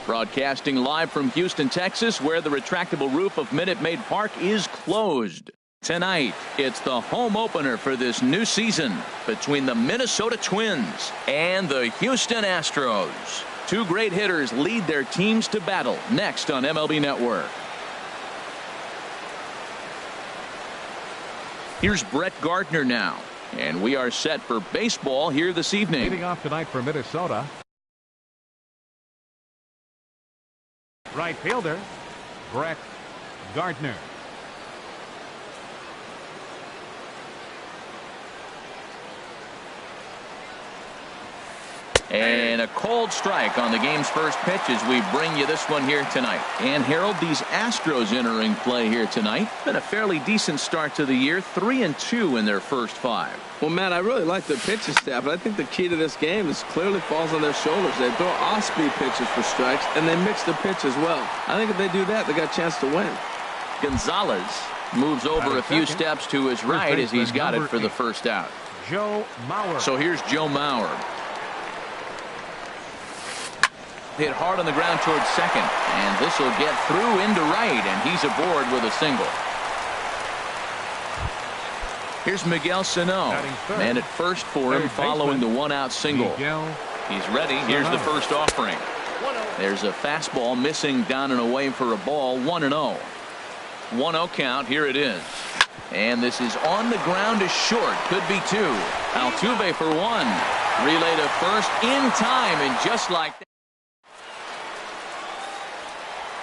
Broadcasting live from Houston, Texas, where the retractable roof of Minute Maid Park is closed. Tonight, it's the home opener for this new season between the Minnesota Twins and the Houston Astros. Two great hitters lead their teams to battle next on MLB Network. Here's Brett Gardner now, and we are set for baseball here this evening. Leading off tonight for Minnesota, right fielder Brett Gardner. And a cold strike on the game's first pitch as we bring you this one here tonight. And Harold, these Astros entering play here tonight. Been a fairly decent start to the year, 3-2 in their first 5. Well, Matt, I really like their pitching staff, but I think the key to this game is clearly falls on their shoulders. They throw off-speed pitches for strikes, and they mix the pitch as well. I think if they do that, they got a chance to win. Gonzalez moves over a few steps to his right as he's got it for the first out. Joe Mauer. So here's Joe Mauer. Hit hard on the ground towards second, and this will get through into right, and he's aboard with a single. Here's Miguel Sano, man at first for him following the one-out single. He's ready. Here's the first offering. There's a fastball missing down and away for a ball. 1-0. 1-0 count. Here it is. And this is on the ground is short. Could be 2. Altuve for 1. Relay to first in time, and just like that.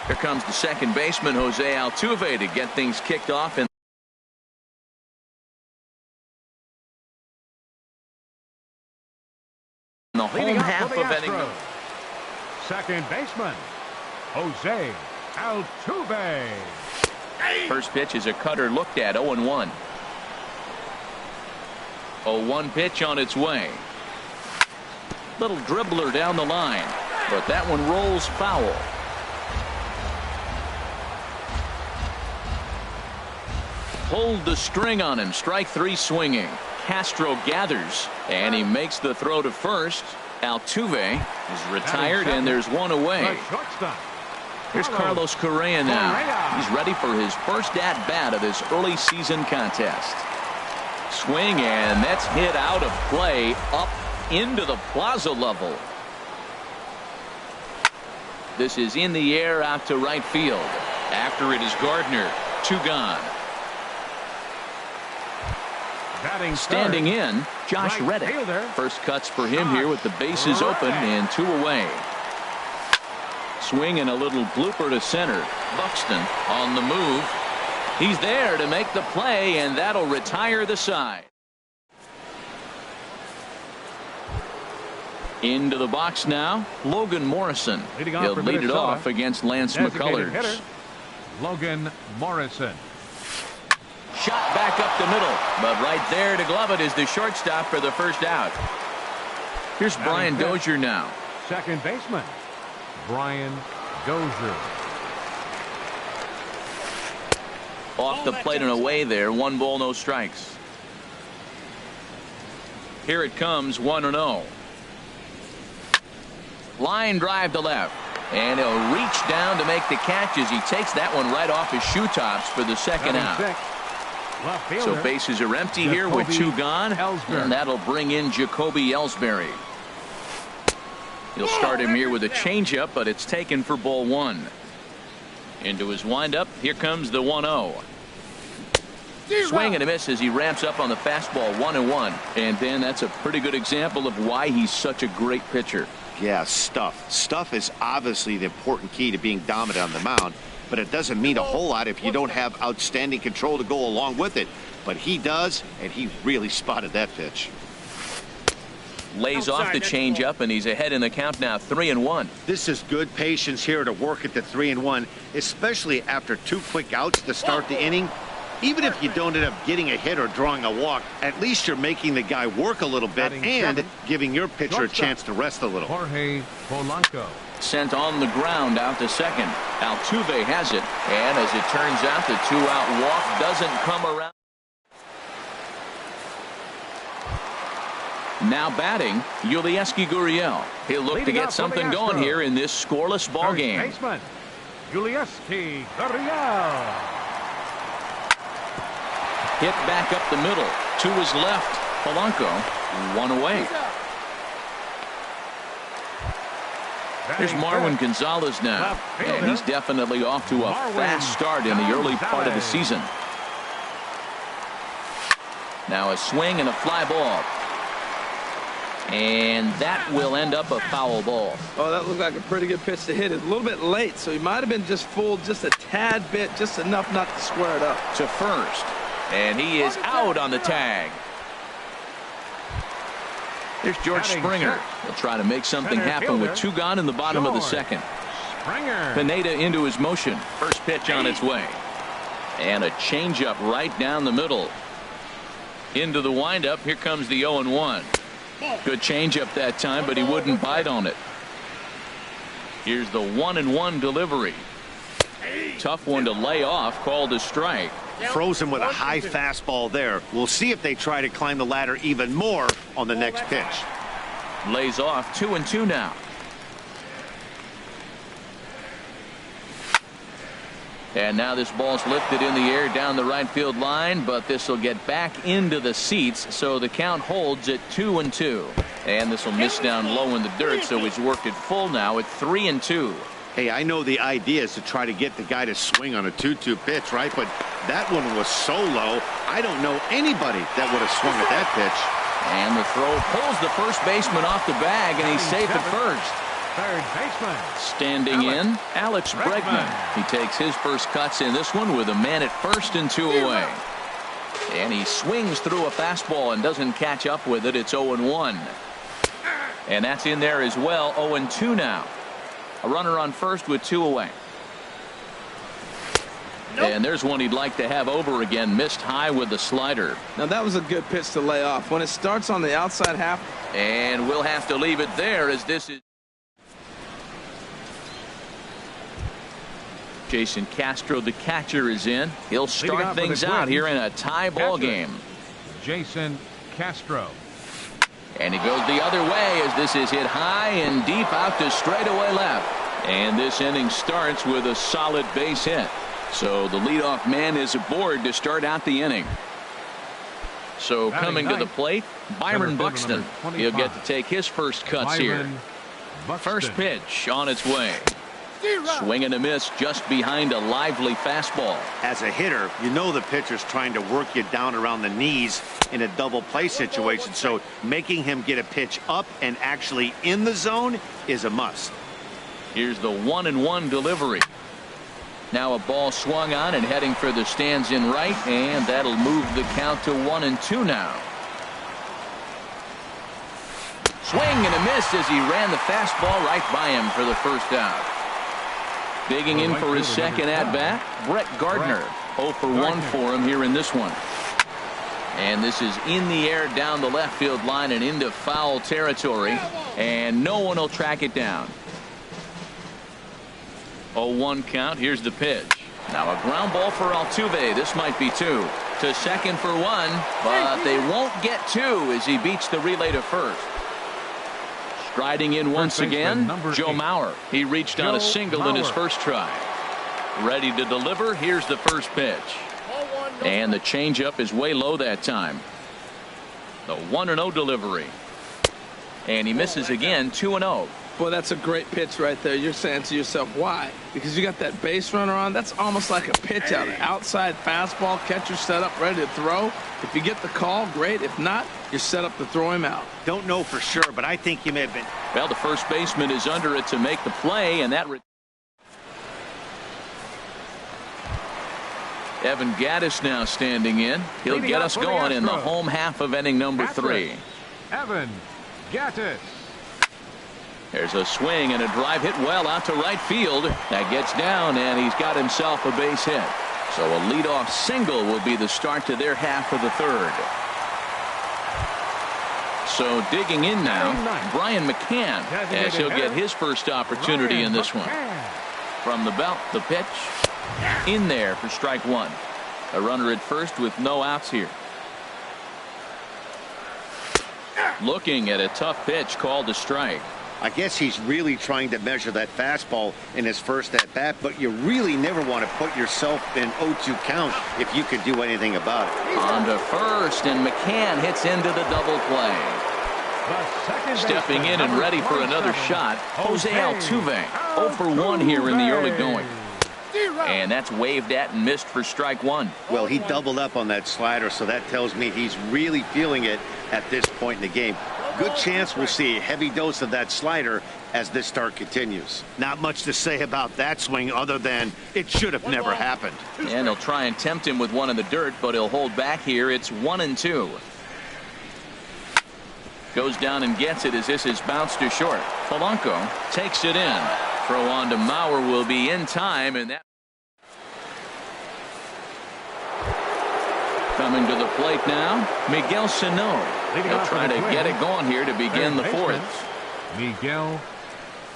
Here comes the second baseman, Jose Altuve, to get things kicked off in the home half of inning. Second baseman, Jose Altuve. First pitch is a cutter looked at, 0-1. 0-1 pitch on its way. Little dribbler down the line, but that one rolls foul. Pulled the string on him. Strike 3 swinging. Castro gathers, and he makes the throw to first. Altuve is retired, and there's one away. Here's Carlos Correa now. He's ready for his first at-bat of this early season contest. Swing, and that's hit out of play up into the plaza level. This is in the air out to right field. After it is Gardner. 2 gone. Standing in, Josh Reddick. First cuts for him here with the bases open and 2 away. Swing and a little blooper to center. Buxton on the move. He's there to make the play, and that'll retire the side. Into the box now, Logan Morrison. He'll lead it off against Lance McCullers. Logan Morrison. Shot back up the middle, but right there to glove it is the shortstop for the first out. Here's Brian Dozier now. Second baseman, Brian Dozier. Off the plate and away there. 1 ball, no strikes. Here it comes, 1-0. Line drive to left, and he'll reach down to make the catch as he takes that one right off his shoe tops for the second out. So bases are empty here with 2 gone, and that'll bring in Jacoby Ellsbury. He'll start him here with a changeup, but it's taken for ball 1. Into his windup, here comes the 1-0. Swing and a miss as he ramps up on the fastball. 1-1, and Ben, that's a pretty good example of why he's such a great pitcher. Yeah, stuff is obviously the important key to being dominant on the mound, but it doesn't mean a whole lot if you don't have outstanding control to go along with it. But he does, and he really spotted that pitch. Lays off the changeup, and he's ahead in the count now, 3-1. This is good patience here to work at the 3-1, especially after 2 quick outs to start the inning. Even if you don't end up getting a hit or drawing a walk, at least you're making the guy work a little bit and giving your pitcher a chance to rest a little. Jorge Polanco. Sent on the ground out to second. Altuve has it, and as it turns out, the 2-out walk doesn't come around. Now batting, Yulieski Gurriel. He'll look to get something going here in this scoreless ball game. Baseman, Yulieski Gurriel. Hit back up the middle. To his left. Polanco, one away. Here's Marwin Gonzalez now. And he's definitely off to a fast start in the early part of the season. Now a swing and a fly ball. And that will end up a foul ball. Oh, that looked like a pretty good pitch to hit it. A little bit late, so he might have been just fooled just a tad bit, just enough not to square it up. To first. And he is out on the tag. Here's George Springer. He'll try to make something happen with 2 gone in the bottom of the second. Pineda into his motion. First pitch on its way. And a changeup right down the middle. Into the windup. Here comes the 0-1. Good changeup that time, but he wouldn't bite on it. Here's the 1-1 delivery. Tough one to lay off. Called a strike. Frozen with a high fastball there. We'll see if they try to climb the ladder even more on the next pitch. Lays off 2-2 now. And now this ball's lifted in the air down the right field line, but this will get back into the seats, so the count holds at 2-2. And this will miss down low in the dirt, so he's worked it full now at 3-2. Hey, I know the idea is to try to get the guy to swing on a 2-2 pitch, right? But that one was so low, I don't know anybody that would have swung at that pitch. And the throw pulls the first baseman off the bag, and he's safe at first. Third baseman. Standing in, Alex Bregman. He takes his first cuts in this one with a man at first and 2 away. And he swings through a fastball and doesn't catch up with it. It's 0-1. And that's in there as well. 0-2 now. A runner on first with 2 away. And there's one he'd like to have over again. Missed high with the slider. Now that was a good pitch to lay off. When it starts on the outside half. And we'll have to leave it there as this is. Jason Castro, the catcher, is in. He'll start things out here in a tie ball game. Jason Castro. And he goes the other way as this is hit high and deep out to straightaway left. And this inning starts with a solid base hit. So the leadoff man is aboard to start out the inning. So coming to the plate, Byron Buxton. He'll get to take his first cuts here. First pitch on its way. Swing and a miss just behind a lively fastball. As a hitter, you know the pitcher's trying to work you down around the knees in a double play situation. So making him get a pitch up and actually in the zone is a must. Here's the 1-1 delivery. Now a ball swung on and heading for the stands in right, and that'll move the count to 1-2 now. Swing and a miss as he ran the fastball right by him for the first out. Digging in for his second at-bat, Brett Gardner. 0 for 1 for him here in this one. And this is in the air down the left field line and into foul territory. And no one will track it down. 0-1 count. Here's the pitch. Now a ground ball for Altuve. This might be 2. To second for 1, but they won't get 2 as he beats the relay to first. Striding in once again, Joe Mauer. He reached on a single in his first try. Ready to deliver. Here's the first pitch. And the changeup is way low that time. The 1-0 delivery. And he misses again, 2-0. Boy, that's a great pitch right there. You're saying to yourself, why? Because you got that base runner on. That's almost like a pitch out. Outside fastball, catcher set up, ready to throw. If you get the call, great. If not, you're set up to throw him out. Don't know for sure, but I think he may have been. Well, the first baseman is under it to make the play, and that. Evan Gattis now standing in. He'll get us going in the home half of inning number 3. Evan Gattis. There's a swing and a drive hit well out to right field. That gets down, and he's got himself a base hit. So a leadoff single will be the start to their half of the third. So digging in now, Brian McCann, as he'll get his first opportunity in this one. From the belt, the pitch. In there for strike 1. A runner at first with no outs here. Looking at a tough pitch called a strike. I guess he's really trying to measure that fastball in his first at-bat, but you really never want to put yourself in 0-2 count if you could do anything about it. On to first, and McCann hits into the double play. Stepping in and ready for another shot, Jose Altuve. 0 for 1 here in the early going. And that's waved at and missed for strike one. Well, he doubled up on that slider, so that tells me he's really feeling it at this point in the game. Good chance we'll see a heavy dose of that slider as this start continues. Not much to say about that swing other than it should have never happened. And he'll try and tempt him with one in the dirt, but he'll hold back here. It's 1-2. Goes down and gets it as this is bounced to short. Polanco takes it in. Throw on to Mauer will be in time, and that coming to the plate now, Miguel Sano. He'll try to get it going here to begin the fourth. Miguel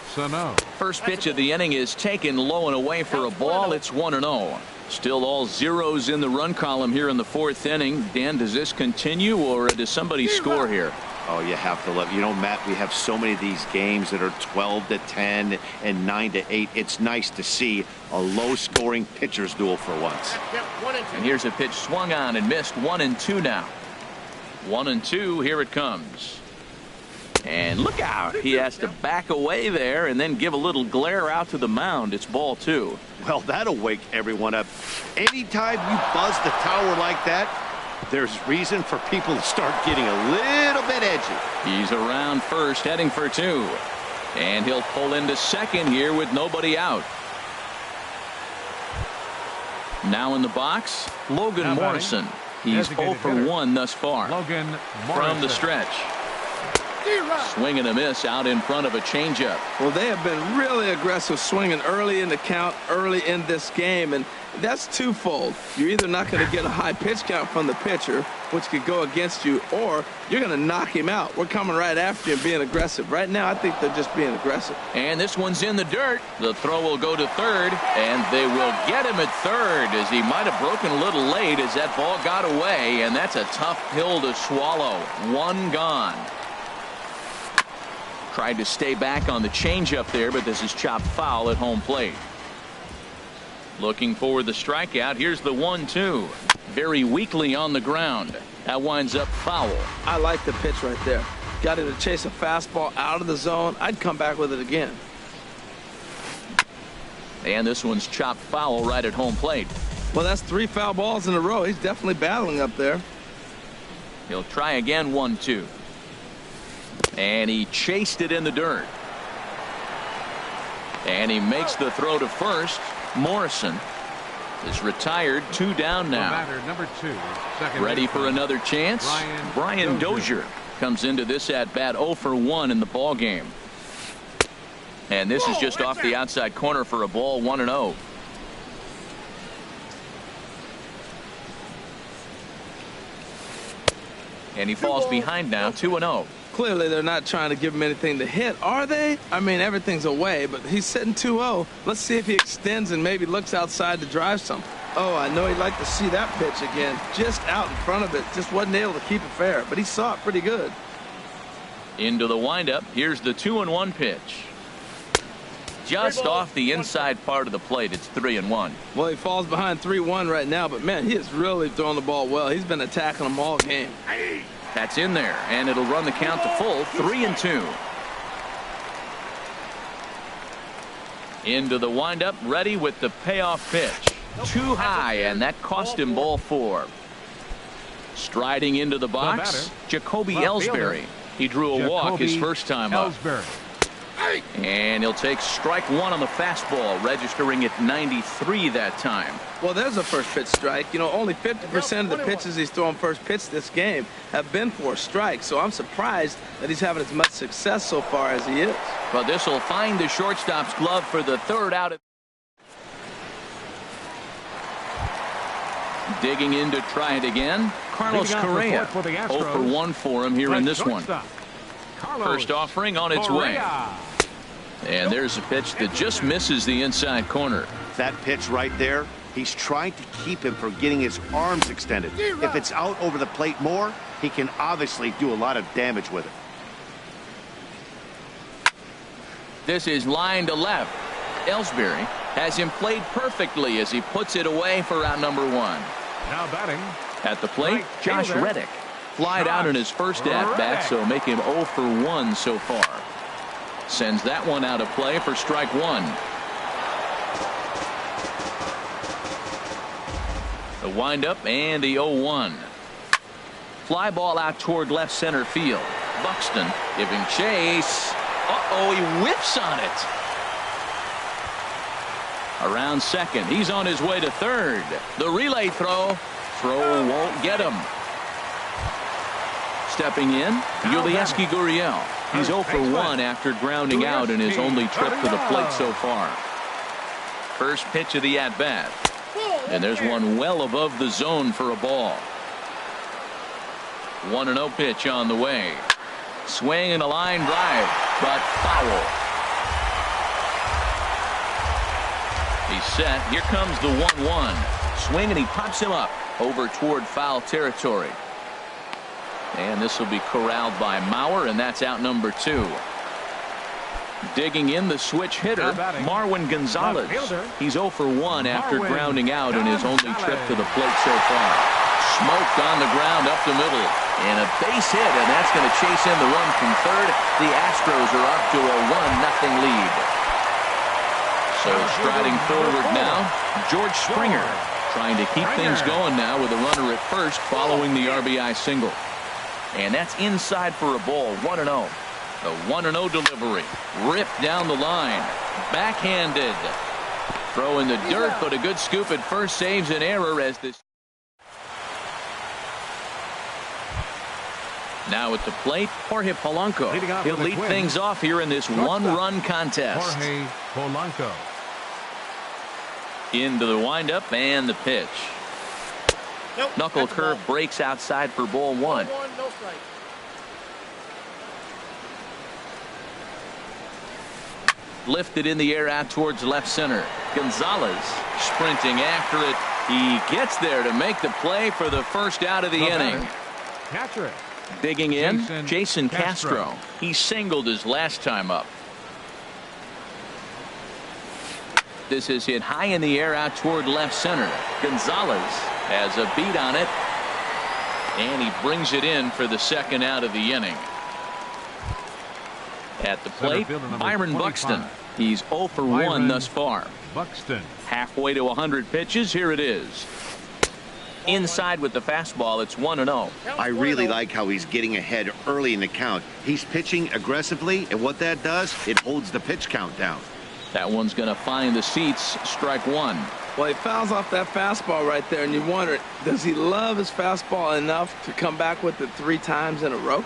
Sano. First pitch of the inning is taken low and away for a ball. It's 1-0. Still all zeros in the run column here in the fourth inning. Dan, does this continue or does somebody score here? Oh, you have to love. You know, Matt, we have so many of these games that are 12-10 and 9-8. It's nice to see a low-scoring pitcher's duel for once. And here's a pitch swung on and missed. 1-2 now. 1-2. Here it comes. And look out. He has to back away there and then give a little glare out to the mound. It's ball 2. Well, that'll wake everyone up. Anytime you buzz the tower like that, there's reason for people to start getting a little bit edgy. He's around first, heading for 2. And he'll pull into second here with nobody out. Now in the box, Logan Morrison. He's 0 for 1 thus far. Logan Morrison. From the stretch. Swing and a miss out in front of a changeup. Well, they have been really aggressive swinging early in the count, early in this game, and that's twofold. You're either not going to get a high pitch count from the pitcher, which could go against you, or you're going to knock him out. We're coming right after you and being aggressive. Right now, I think they're just being aggressive. And this one's in the dirt. The throw will go to third, and they will get him at third as he might have broken a little late as that ball got away, and that's a tough pill to swallow. One gone. Tried to stay back on the changeup there, but this is chopped foul at home plate. Looking for the strikeout. Here's the 1-2. Very weakly on the ground. That winds up foul. I like the pitch right there. Got him to chase a fastball out of the zone. I'd come back with it again. And this one's chopped foul right at home plate. Well, that's 3 foul balls in a row. He's definitely battling up there. He'll try again. 1-2. And he chased it in the dirt. And he makes the throw to first. Morrison is retired. 2 down now. Batter, number 2, second ready for another chance. Brian Dozier comes into this at bat 0 for 1 in the ball game. And this is just off the outside corner for a ball. 1-0. And he falls behind now. 2-0. Clearly, they're not trying to give him anything to hit, are they? I mean, everything's away, but he's sitting 2-0. Let's see if he extends and maybe looks outside to drive something. Oh, I know he'd like to see that pitch again. Just out in front of it. Just wasn't able to keep it fair, but he saw it pretty good. Into the windup. Here's the 2-1 pitch. Just off the inside part of the plate. It's 3-1. Well, he falls behind 3-1 right now, but man, he is really throwing the ball well. He's been attacking them all game. That's in there, and it'll run the count to full. 3-2. Into the windup, ready with the payoff pitch. Too high, and that cost him ball 4. Striding into the box, Jacoby Ellsbury. He drew a walk his first time up. And he'll take strike 1 on the fastball, registering at 93 that time. Well, there's a first pitch strike. You know, only 50% of the pitches he's throwing first pitch this game have been for strikes. So I'm surprised that he's having as much success so far as he is. Well, this will find the shortstop's glove for the third out. Digging in to try it again. Carlos Correa. 0 for 1 for him here in this one. First offering on its way. And there's a pitch that just misses the inside corner. That pitch right there, he's trying to keep him from getting his arms extended. If it's out over the plate more, he can obviously do a lot of damage with it. This is line to left. Ellsbury has him played perfectly as he puts it away for out number 1. Now batting. At the plate, Right Josh fielder. Reddick. Flied out in his first at-bat, so make him 0 for 1 so far. Sends that one out of play for strike 1. The windup and the 0-1. Fly ball out toward left center field. Buxton giving chase. Uh-oh, he whiffs on it. Around second. He's on his way to third. The relay throw. Throw won't get him. Stepping in, Yulieski Gurriel. He's 0 for 1 after grounding out in his only trip to the plate so far. First pitch of the at-bat. And there's one well above the zone for a ball. 1-0 pitch on the way. Swing and a line drive, but foul. He's set. Here comes the 1-1. Swing and he pops him up over toward foul territory. And this will be corralled by Mauer, and that's out number 2. Digging in the switch hitter, Marwin Gonzalez. He's 0 for 1 after grounding out in his only trip to the plate so far. Smoked on the ground up the middle. And a base hit, and that's going to chase in the run from third. The Astros are up to a 1-0 lead. So striding forward now, George Springer trying to keep things going now with a runner at first following the RBI single. And that's inside for a ball. 1-0. The 1-0 delivery. Ripped down the line. Backhanded. Throw in the dirt, but a good scoop at first saves an error as this. Now at the plate, Jorge Polanco. He'll lead things off here in this one-run contest. Jorge Polanco. Into the windup and the pitch. Knuckle curve breaks outside for ball 1. Lifted in the air out towards left center. Gonzalez sprinting after it. He gets there to make the play for the first out of the inning. Catcher it. Digging in, Jason Castro. He singled his last time up. This is hit high in the air out toward left center. Gonzalez has a beat on it, and he brings it in for the second out of the inning. At the plate, Byron Buxton. He's 0 for 1 thus far. Buxton. Halfway to 100 pitches. Here it is. Inside with the fastball. It's 1-0. I really like how he's getting ahead early in the count. He's pitching aggressively, and what that does, it holds the pitch count down. That one's going to find the seats. Strike 1. Well, he fouls off that fastball right there, and you wonder, does he love his fastball enough to come back with it 3 times in a row?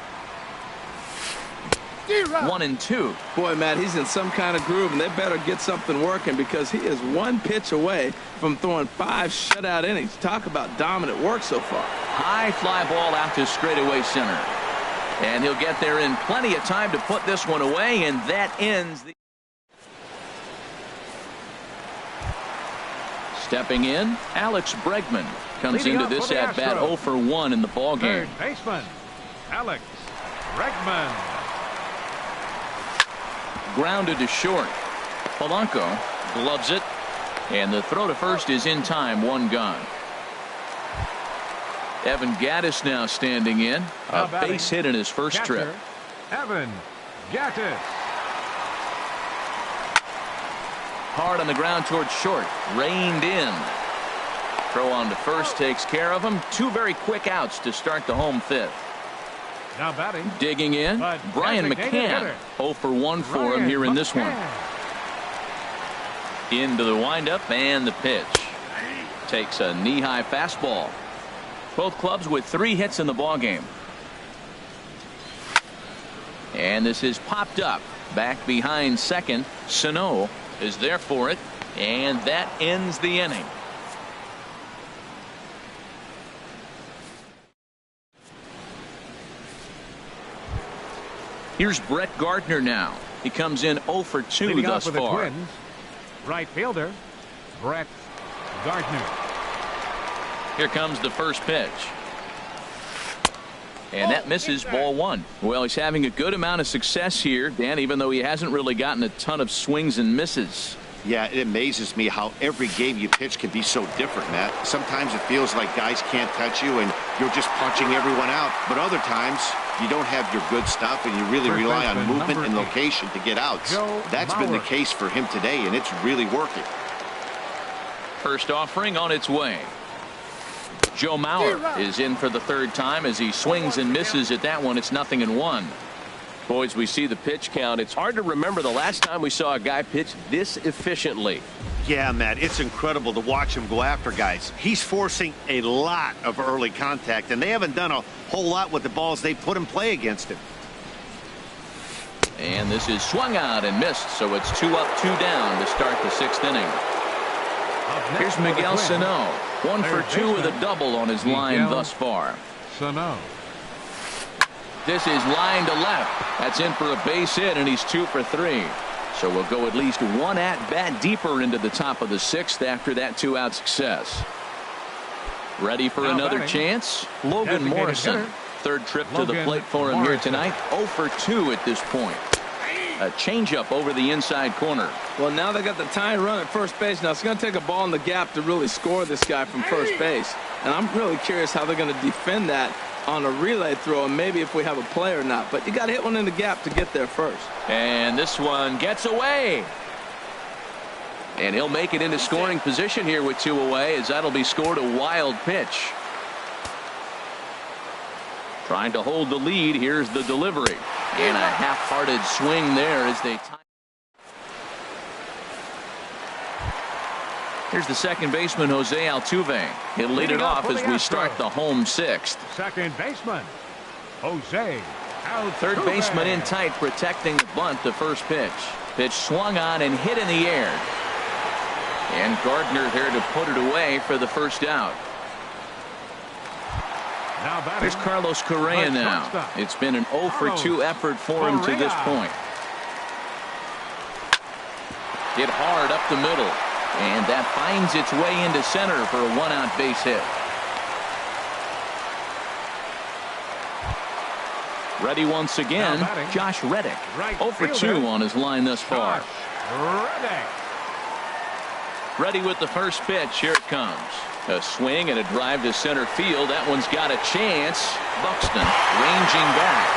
1-2. Boy, Matt, he's in some kind of groove, and they better get something working because he is 1 pitch away from throwing 5 shutout innings. Talk about dominant work so far. High fly ball out to straightaway center. And he'll get there in plenty of time to put this one away, and that ends the. Stepping in, Alex Bregman comes into this at-bat 0 for 1 in the ballgame. Third baseman, Alex Bregman. Grounded to short. Polanco gloves it, and the throw to first is in time. 1 gone. Evan Gattis now standing in. A base hit in his first trip. Evan Gattis. Hard on the ground towards short. Reined in. Throw on to first takes care of him. 2 very quick outs to start the home 5th. Now batting. Digging in, Brian McCann. 0 for 1 for him here in this one. Into the windup and the pitch. Takes a knee-high fastball. Both clubs with 3 hits in the ballgame. And this is popped up. Back behind second. Sano is there for it, and that ends the inning. Here's Brett Gardner now. He comes in 0 for 2 thus far. Right fielder, Brett Gardner. Here comes the first pitch. And that misses ball one. Well, he's having a good amount of success here, Dan, even though he hasn't really gotten a ton of swings and misses. Yeah, it amazes me how every game you pitch can be so different, Matt. Sometimes it feels like guys can't touch you and you're just punching everyone out. But other times you don't have your good stuff and you really rely on movement and location to get outs. That's been the case for him today, and it's really working. First offering on its way. Joe Mauer is in for the third time as he swings and misses at that one. It's 0-1. Boys, we see the pitch count. It's hard to remember the last time we saw a guy pitch this efficiently. Yeah, Matt, it's incredible to watch him go after guys. He's forcing a lot of early contact, and they haven't done a whole lot with the balls they put in play against him. And this is swung out and missed, so it's 2 up, 2 down to start the 6th inning. Here's Miguel Sano, 1 for 2 with a double on his line thus far. Sano. This is line to left. That's in for a base hit, and he's 2 for 3. So we'll go at least 1 at bat deeper into the top of the 6th after that 2-out success. Ready for another chance? Logan Morrison. Third trip to the plate for him here tonight. 0 for 2 at this point. A changeup over the inside corner. Well, now they got the tying run at first base. Now it's going to take a ball in the gap to really score this guy from first base. And I'm really curious how they're going to defend that on a relay throw, and maybe if we have a play or not. But you got to hit one in the gap to get there first. And this one gets away. And he'll make it into scoring position here with 2 away, as that'll be scored a wild pitch. Trying to hold the lead. Here's the delivery. And a half-hearted swing there as they tie. Here's the second baseman, Jose Altuve. He'll lead it off as we start the home 6th. Second baseman, Jose Altuve. Third baseman in tight, protecting the bunt. The first pitch. Pitch swung on and hit in the air. And Gardner there to put it away for the first out. Here's Carlos Correa now. It's been an 0 for 2 effort for him to this point. Hit hard up the middle. And that finds its way into center for a 1-out base hit. Ready once again, Josh Reddick. 0 for 2 on his line thus far. Ready with the first pitch. Here it comes. A swing and a drive to center field. That one's got a chance. Buxton ranging back.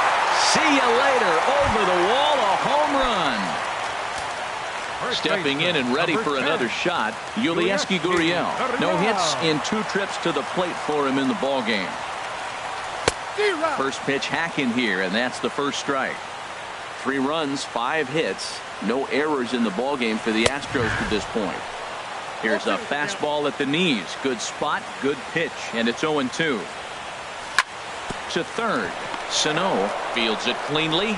See you later. Over the wall, a home run. Stepping in and ready for another shot, Yulieski Gurriel. No hits in 2 trips to the plate for him in the ballgame. First pitch hacking here, and that's the first strike. 3 runs, 5 hits, no errors in the ballgame for the Astros to this point. Here's a fastball at the knees. Good spot, good pitch, and it's 0-2. To third. Sano fields it cleanly.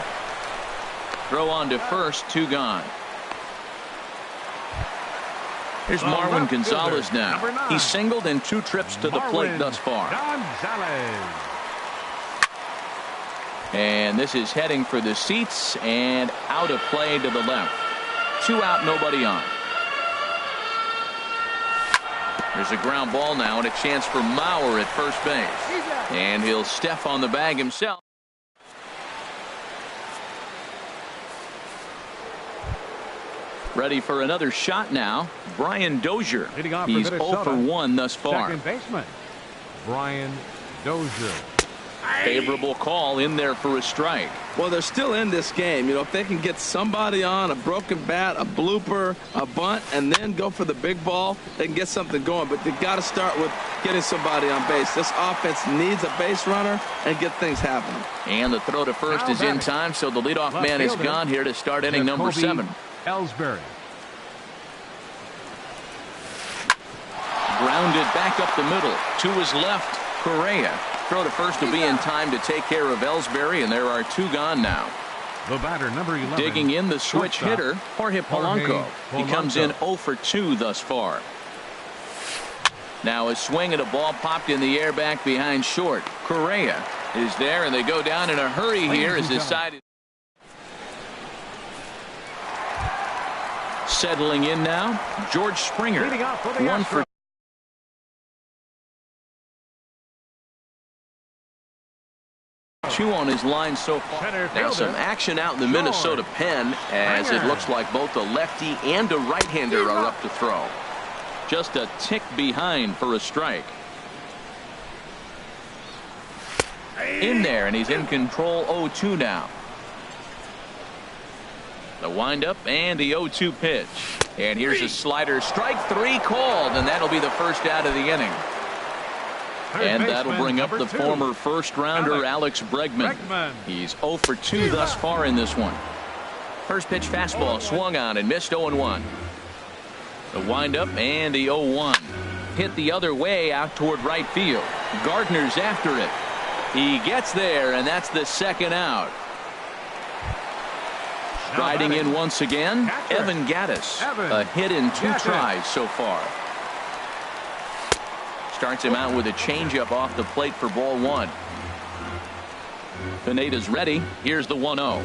Throw on to first, 2 gone. Here's Marwin Gonzalez now. He's singled in 2 trips to the plate thus far. And this is heading for the seats and out of play to the left. 2 out, nobody on. There's a ground ball now and a chance for Mauer at first base. And he'll step on the bag himself. Ready for another shot now. Brian Dozier. He's 0 for 1 thus far. Second baseman, Brian Dozier. Favorable call in there for a strike. Well, they're still in this game. You know, if they can get somebody on, a broken bat, a blooper, a bunt, and then go for the big ball, they can get something going. But they got to start with getting somebody on base. This offense needs a base runner and get things happening. And the throw to first is in time, so the leadoff man is gone here to start inning number 7. Ellsbury. Grounded back up the middle. To his left, Correa. Throw to first will be in time to take care of Ellsbury, and there are 2 gone now. The batter, number 11. Digging in the switch hitter, Jorge Polanco. He comes in 0 for 2 thus far. Now a swing and a ball popped in the air back behind short. Correa is there, and they go down in a hurry here as the side is settling in now. George Springer, 1 for 2 on his line so far. Now some action out in the Minnesota pen as it looks like both a lefty and a right-hander are up to throw. Just a tick behind for a strike. In there, and he's in control. 0-2 now. The windup and the 0-2 pitch. And here's a slider. Strike 3 called, and that'll be the first out of the inning. And that'll bring up the former first-rounder Alex Bregman. He's 0 for 2 thus far in this one. First pitch fastball swung on and missed. 0-1. The windup and the 0-1. Hit the other way out toward right field. Gardner's after it. He gets there, and that's the second out. Striding in once again, Evan Gattis. A hit in 2 tries so far. Starts him out with a changeup off the plate for ball 1. Pineda's ready. Here's the 1-0.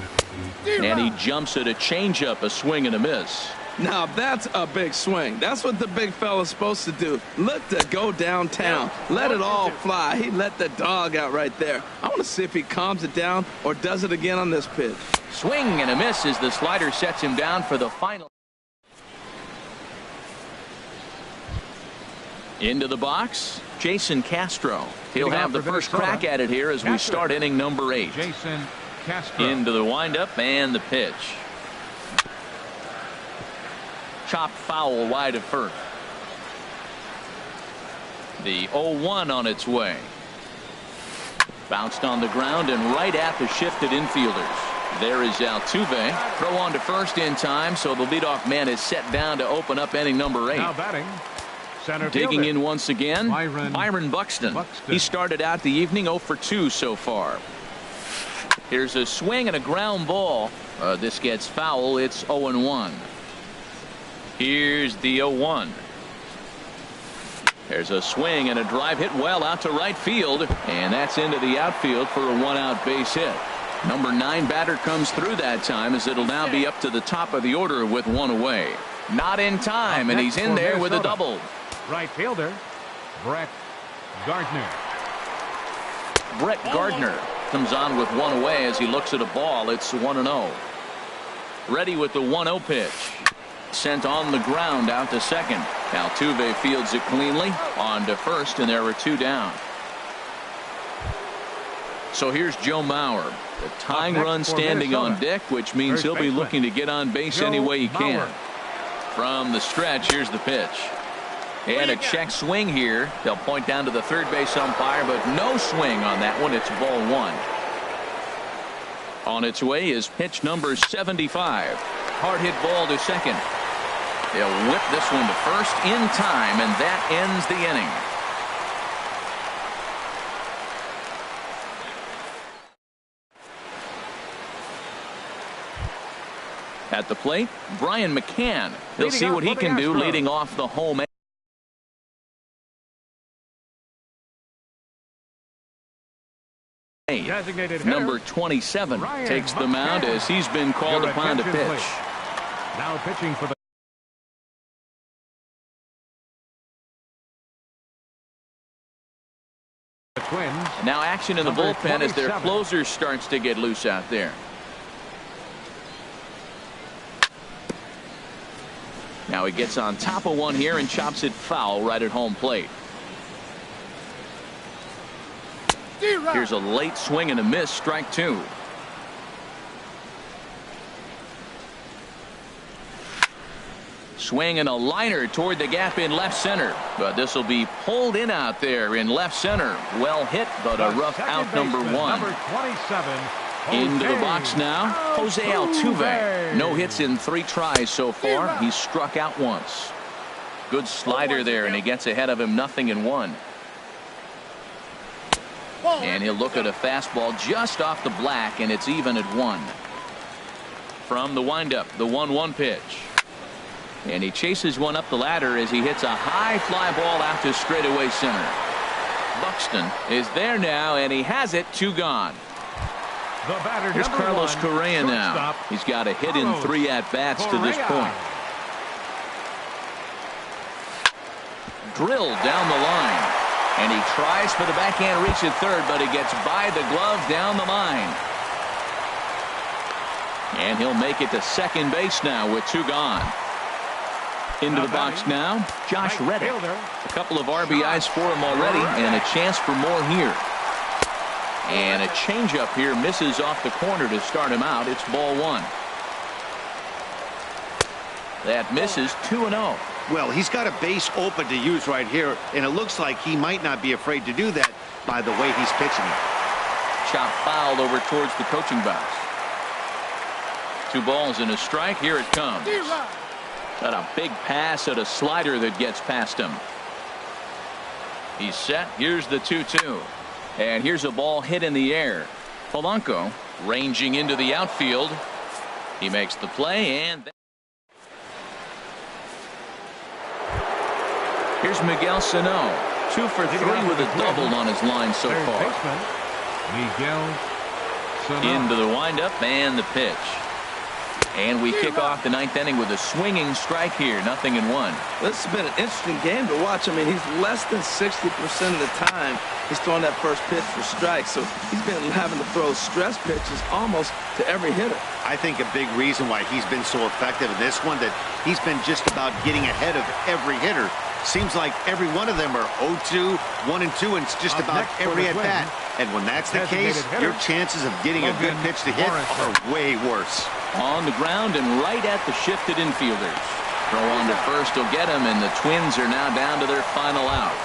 And he jumps at a changeup, a swing and a miss. Now that's a big swing. That's what the big fella's supposed to do. Look to go downtown. Let it all fly. He let the dog out right there. I want to see if he calms it down or does it again on this pitch. Swing and a miss as the slider sets him down for the final. Into the box, Jason Castro. He'll have the first crack at it here as we start inning number 8. Jason Castro. Into the windup and the pitch. Chopped foul wide of first. The 0-1 on its way. Bounced on the ground and right at the shifted infielders. There is Altuve. Throw on to first in time, so the leadoff man is set down to open up inning number 8. Now batting, center Digging fielder. in once again, Byron Buxton. He started out the evening 0 for 2 so far. Here's a swing and a ground ball. This gets foul. It's 0-1. Here's the 0-1. There's a swing and a drive hit well out to right field, and that's into the outfield for a 1-out base hit. Number 9 batter comes through that time as it'll now be up to the top of the order with 1 away. Not in time, and he's in there with a double. Right fielder, Brett Gardner. Brett Gardner comes on with 1 away as he looks at a ball. It's 1-0. Ready with the 1-0 pitch. Sent on the ground out to second. Altuve fields it cleanly on to first, and there are 2 down. So here's Joe Mauer. The tying run standing on deck, which means he'll be looking to get on base any way he can. From the stretch, here's the pitch. And a check swing here. They'll point down to the third base umpire, but no swing on that one. It's ball 1. On its way is pitch number 75. Hard hit ball to second. They'll whip this one to first in time, and that ends the inning. At the plate, Brian McCann. He'll see what he can do leading off the home. Number 27 takes the mound as he's been called upon to pitch. Now pitching for the Twins. Now action in the bullpen as their closer starts to get loose out there. Now he gets on top of one here and chops it foul right at home plate. Here's a late swing and a miss. Strike 2. Swing and a liner toward the gap in left center, but this will be pulled in out there in left center. Well hit, but a rough out. Number 1. Number 27. Into the box now, Jose Altuve. No hits in 3 tries so far. He's struck out once. Good slider there, and he gets ahead of him. 0-1. And he'll look at a fastball just off the black, and it's even at 1. From the windup, the 1-1 pitch. And he chases one up the ladder as he hits a high fly ball out to straightaway center. Buxton is there now, and he has it. 2 gone. Here's Carlos Correa now. He's got a hit in 3 at-bats to this point. Drilled down the line. And he tries for the backhand reach at third, but he gets by the glove down the line. And he'll make it to second base now with 2 gone. Into the box now, Josh Reddick. A couple of RBIs for him already, and a chance for more here. And a changeup here misses off the corner to start him out. It's ball 1. That misses 2-0. Well, he's got a base open to use right here, and it looks like he might not be afraid to do that by the way he's pitching it. Chop fouled over towards the coaching box. 2 balls and a strike. Here it comes. Got a big pass at a slider that gets past him. He's set. Here's the 2-2. And here's a ball hit in the air. Polanco ranging into the outfield. He makes the play, and here's Miguel Sano. 2 for 3 with a double on his line so far. Miguel Sano. Into the windup and the pitch. And we kick off the 9th inning with a swinging strike here. 0-1. This has been an interesting game to watch. I mean, he's less than 60% of the time he's throwing that first pitch for strikes. So he's been having to throw stress pitches almost to every hitter. I think a big reason why he's been so effective in this one, that he's been just about getting ahead of every hitter. Seems like every one of them are 0-2, 1-2, and it's just about every at bat. And when that's the case, your chances of getting a good pitch to hit are way worse. On the ground and right at the shifted infielders. Throw on to first will get him, and the Twins are now down to their final out.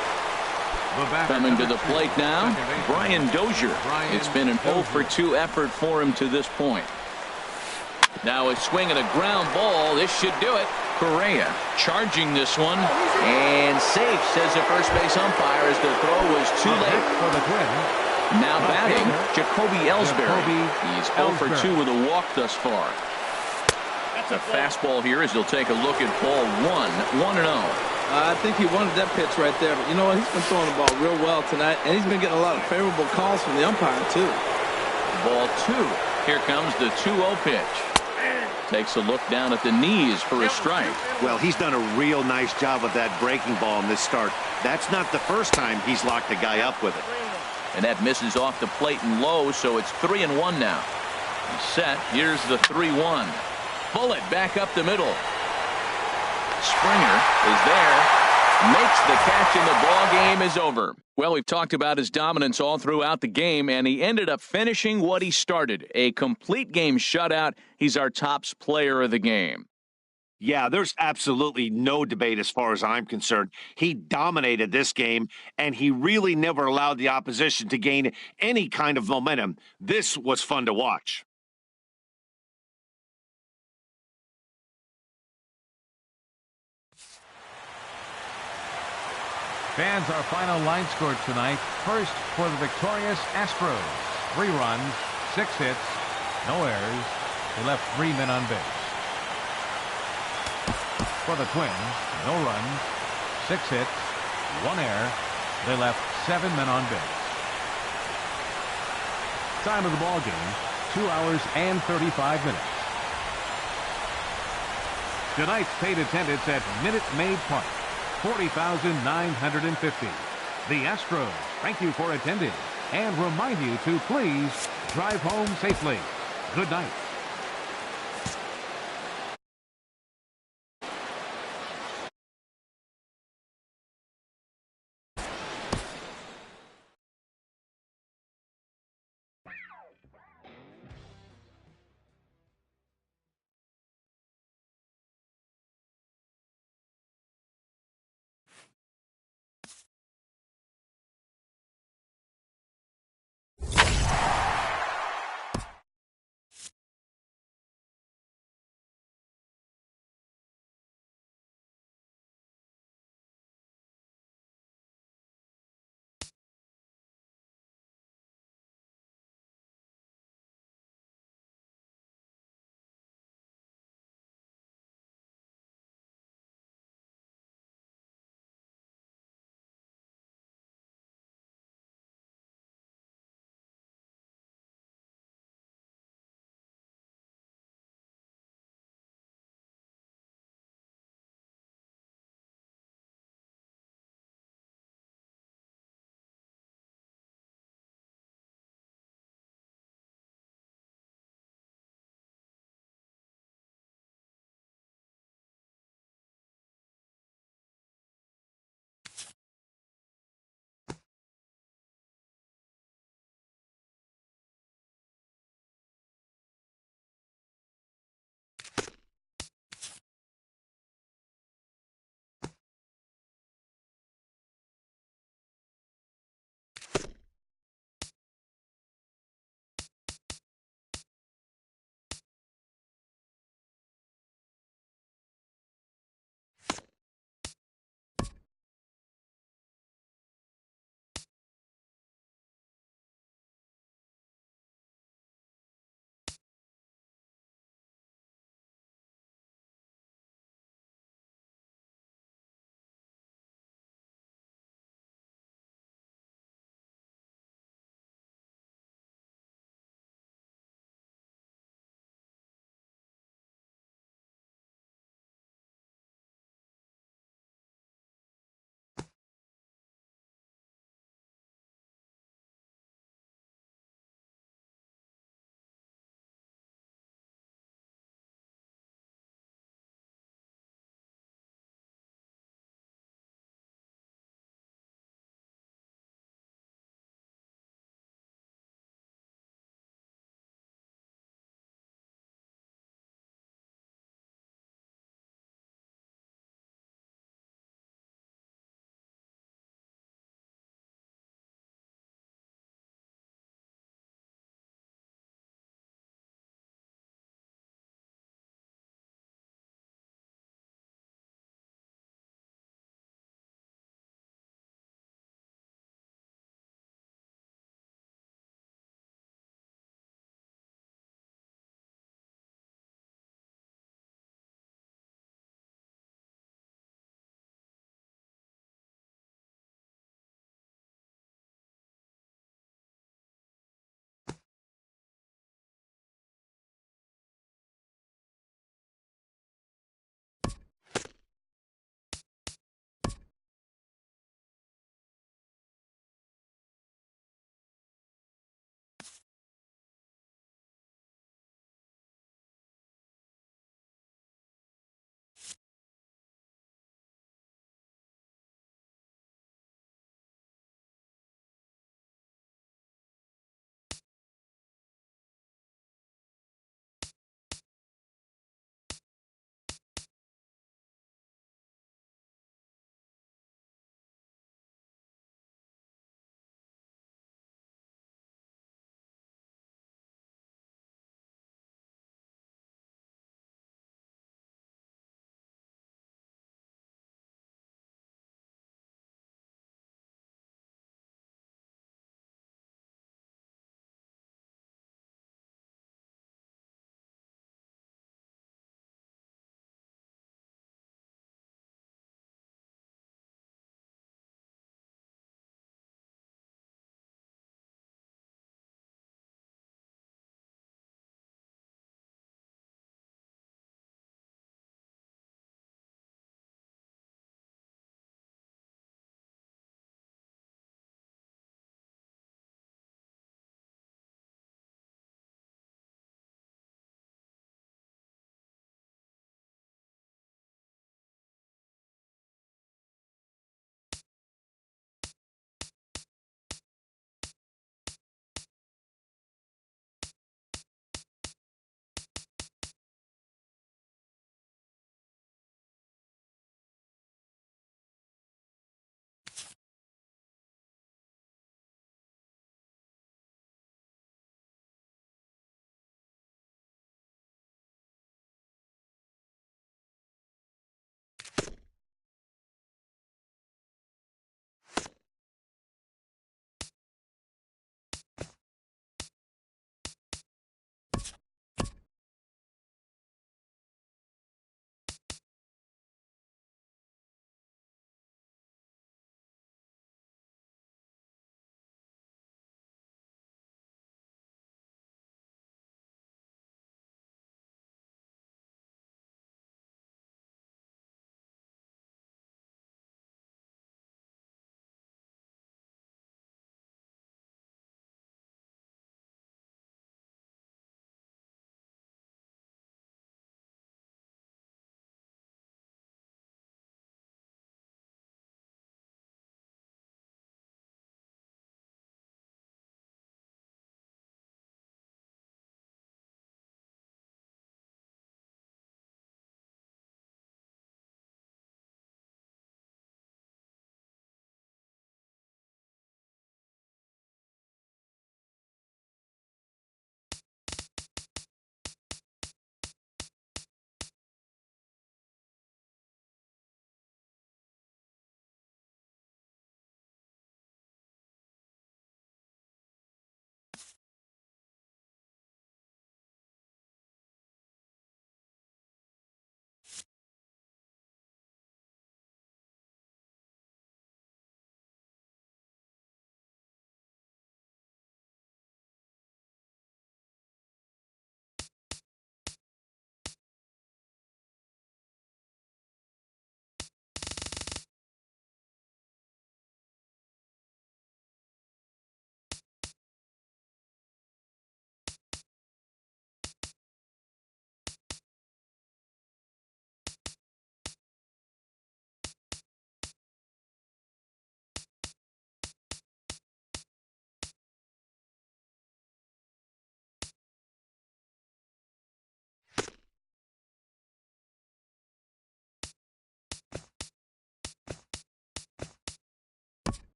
Coming to the plate now, Brian Dozier. It's been an 0 for 2 effort for him to this point. Now a swing and a ground ball. This should do it. Correa charging this one, and safe, says the first base umpire, as the throw was too late. For the Twins. Now batting, Jacoby Ellsbury. He's 0 for 2 with a walk thus far. The fastball here as he'll take a look at ball 1, 1-0. I think he wanted that pitch right there. But you know what? He's been throwing the ball real well tonight, and he's been getting a lot of favorable calls from the umpire, too. Ball 2. Here comes the 2-0 pitch. Takes a look down at the knees for a strike. Well, he's done a real nice job with that breaking ball in this start. That's not the first time he's locked a guy up with it. And that misses off the plate and low, so it's 3-1 now. He's set. Here's the 3-1. Bullet back up the middle. Springer is there. Makes the catch, and the ball game is over. Well, we've talked about his dominance all throughout the game, and he ended up finishing what he started. A complete game shutout. He's our tops player of the game. Yeah, there's absolutely no debate as far as I'm concerned. He dominated this game, and he really never allowed the opposition to gain any kind of momentum. This was fun to watch. Fans, our final line score tonight. First for the victorious Astros. 3 runs, 6 hits, no errors. They left 3 men on base. For the Twins, no runs, 6 hits, 1 error. They left 7 men on base. Time of the ball game, 2 hours and 35 minutes. Tonight's paid attendance at Minute Maid Park, 40,950. The Astros thank you for attending and remind you to please drive home safely. Good night.